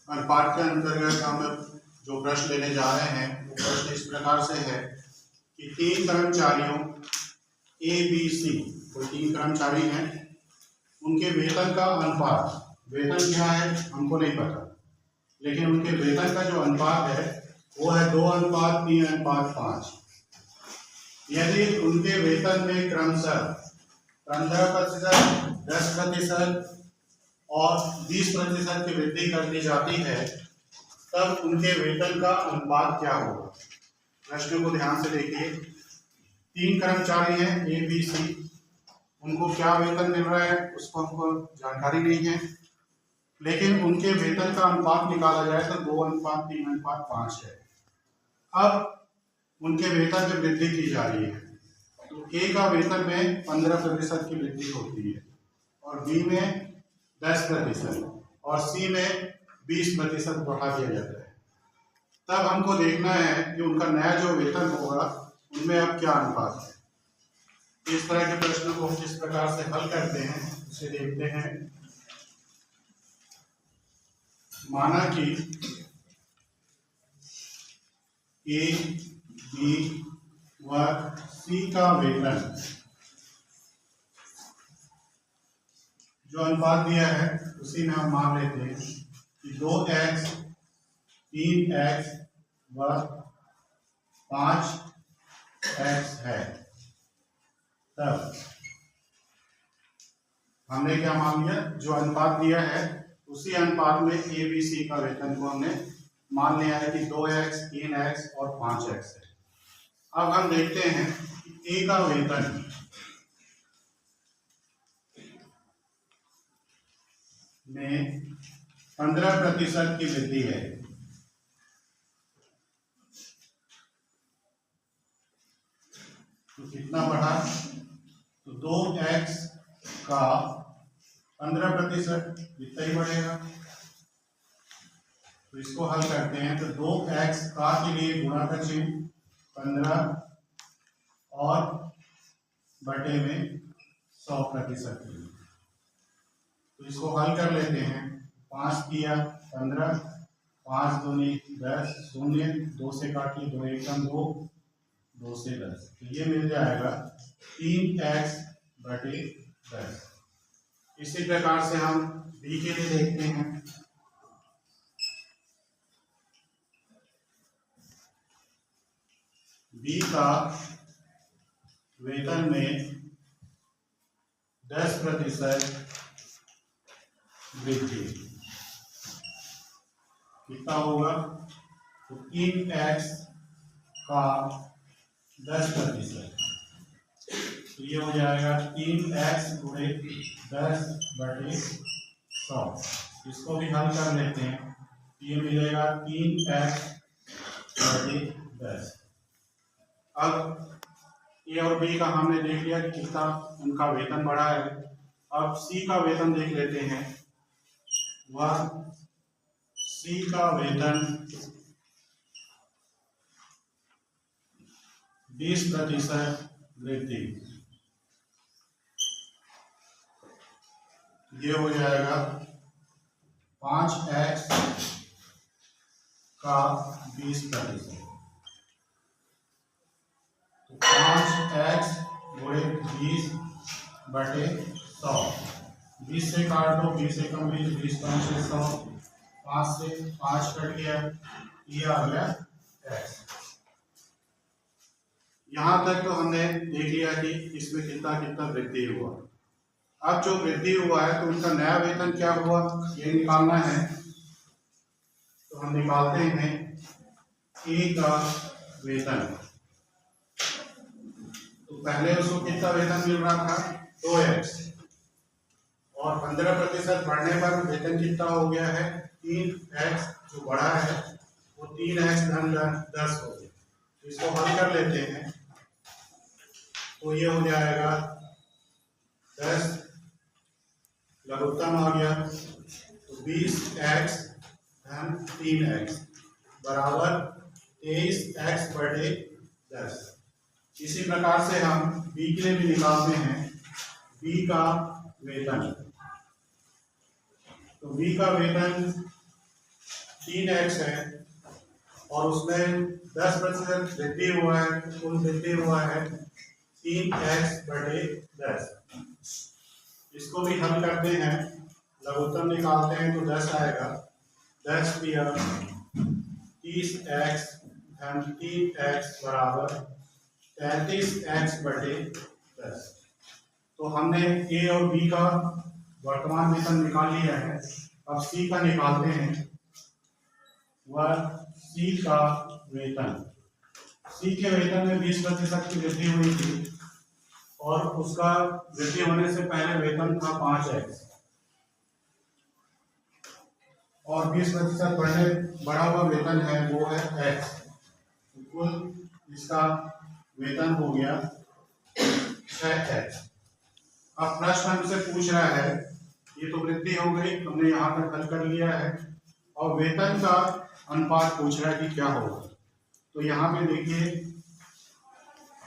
अनुपात के अंतर्गत हम जो प्रश्न लेने जा रहे हैं वो प्रश्न इस प्रकार से है कि 3 कर्मचारियों ए बी सी, कोई 3 कर्मचारी हैं, उनके वेतन का अनुपात, वेतन क्या है हमको नहीं पता, लेकिन उनके वेतन का जो अनुपात है वो है 2:3:5। यदि उनके वेतन में क्रमशः 15%, 10% और 20% की वृद्धि कर दी जाती है, तब उनके वेतन का अनुपात क्या होगा। प्रश्न को ध्यान से देखिए। 3 कर्मचारी हैं ए बी सी, उनको क्या वेतन मिल रहा है उसको हमको जानकारी नहीं है, लेकिन उनके वेतन का अनुपात निकाला जाए तो 2:3:5 है। अब उनके वेतन में वृद्धि की जा रही है, तो ए का वेतन में 15% की वृद्धि होती है और बी में 10% और सी में 20% बढ़ा दिया जाता है। तब हमको देखना है कि उनका नया जो वेतन होगा उनमें अब क्या अनुपात है। इस तरह के प्रश्न को किस प्रकार से हल करते हैं उसे देखते हैं। माना कि ए बी व सी का वेतन जो अनुपात दिया है उसी में हम मान लेते हैं कि 2x, 3x व 5x है। तब हमने क्या मान लिया, जो अनुपात दिया है उसी अनुपात में ए बी सी का वेतन को हमने मान लिया है कि 2x, 3x और 5x है। अब हम देखते हैं कि ए का वेतन में 15% की वृद्धि है, तो कितना बढ़ा, तो 2x का 15% इतना ही बढ़ेगा। तो इसको हल करते हैं तो 2x का के लिए गुणा का चिन्ह 15 और बटे में 100%। तो इसको हल कर लेते हैं। 5 किया 15, 5 दूनी 10, 0 2 से काटिए 2 एकम 2, 2 से 10, तो ये मिल जाएगा 3x बटे 10। इसी प्रकार से हम बी के लिए देखते हैं। बी का वेतन में 10% वृद्धि कितना होगा, तो 3x का 10%, तो ये हो जाएगा 3x गुणे 10 बटे 100। इसको भी हल कर लेते हैं, ये मिलेगा 3x बटे 10। अब ए और बी का हमने देख लिया कि कितना उनका वेतन बढ़ा है। अब सी का वेतन देख लेते हैं। वह सी का वेतन 20% वृद्धि, ये हो जाएगा 5x का 20%, तो 5x गुणे 20 बटे 100। 20 से काट दो, 20 से कम 20, 20 कम से 100, 5 से 5 कट गया, ये आ गया x। यहाँ तक तो हमने देख लिया कि इसमें कितना कितना वृद्धि हुआ। अब जो वृद्धि हुआ है तो उनका नया वेतन क्या हुआ ये निकालना है। तो हम निकालते हैं ए का वेतन। तो पहले उसको कितना वेतन मिल रहा था, 2x, और 15% बढ़ने पर वेतन कितना हो गया है, 3x, जो बढ़ा है वो 3x धन 10 हो गया। तो इसको हल कर लेते हैं, तो ये हो जाएगा 10 लघुत्तम आ गया, तो 20x धन 3x बराबर 23x बटे 10। इसी प्रकार से हम बी के लिए भी निकालते हैं। बी का वेतन, तो बी का वेतन 3x है और उसमें 10% वृद्धि हुआ है, कुल वृद्धि हुआ है 3x/10। इसको भी हल करते हैं, लघुत्तम निकालते हैं तो 10 आएगा। 10 दिया 30x धन 3x बराबर 35x/10। तो हमने ए और बी का वर्तमान वेतन निकाल लिया है। अब सी का निकालते हैं। वह सी का वेतन, सी के वेतन में 20% की वृद्धि हुई थी और उसका वृद्धि होने से पहले वेतन था 5x और 20% बढ़ा हुआ वेतन है वो है x। कुल इसका वेतन हो गया 6x। अब प्रश्न हमसे पूछ रहा है, ये तो वृद्धि हो गई, हमने यहाँ तक हल कर लिया है, और वेतन का अनुपात पूछ रहा है कि क्या होगा। तो यहाँ पे देखिए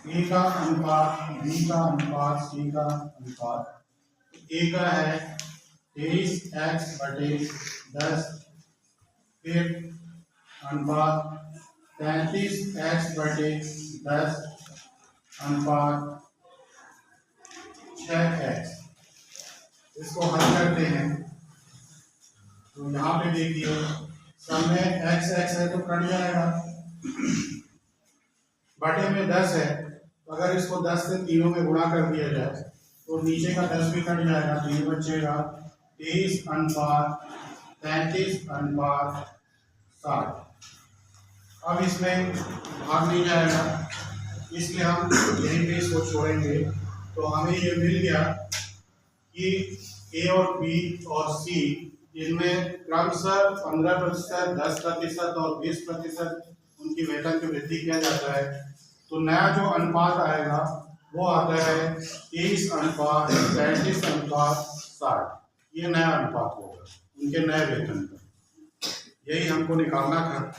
ए का अनुपात, बी का अनुपात, सी का अनुपात। ए का है 23x/10, फिर अनुपात 35x/10 अनुपात 6x। इसको हल करते हैं तो यहाँ पे देखिए सब में x है तो कट जाएगा, बटे में 10 है तो अगर इसको 10 से तीनों में गुणा कर दिया जाए तो नीचे का 10 भी कट जाएगा, तो ये बचेगा 23:35:60। अब इसमें भाग नहीं जाएगा इसलिए हम यहीं पे इसको छोड़ेंगे। तो हमें ये मिल गया कि ए और बी और सी इनमें क्रमशः 15%, 10% और 20% उनकी वेतन की वृद्धि किया जाता है। तो नया जो अनुपात आएगा वो आता है 23:35:60। ये नया अनुपात होगा उनके नए वेतन का। यही हमको निकालना था।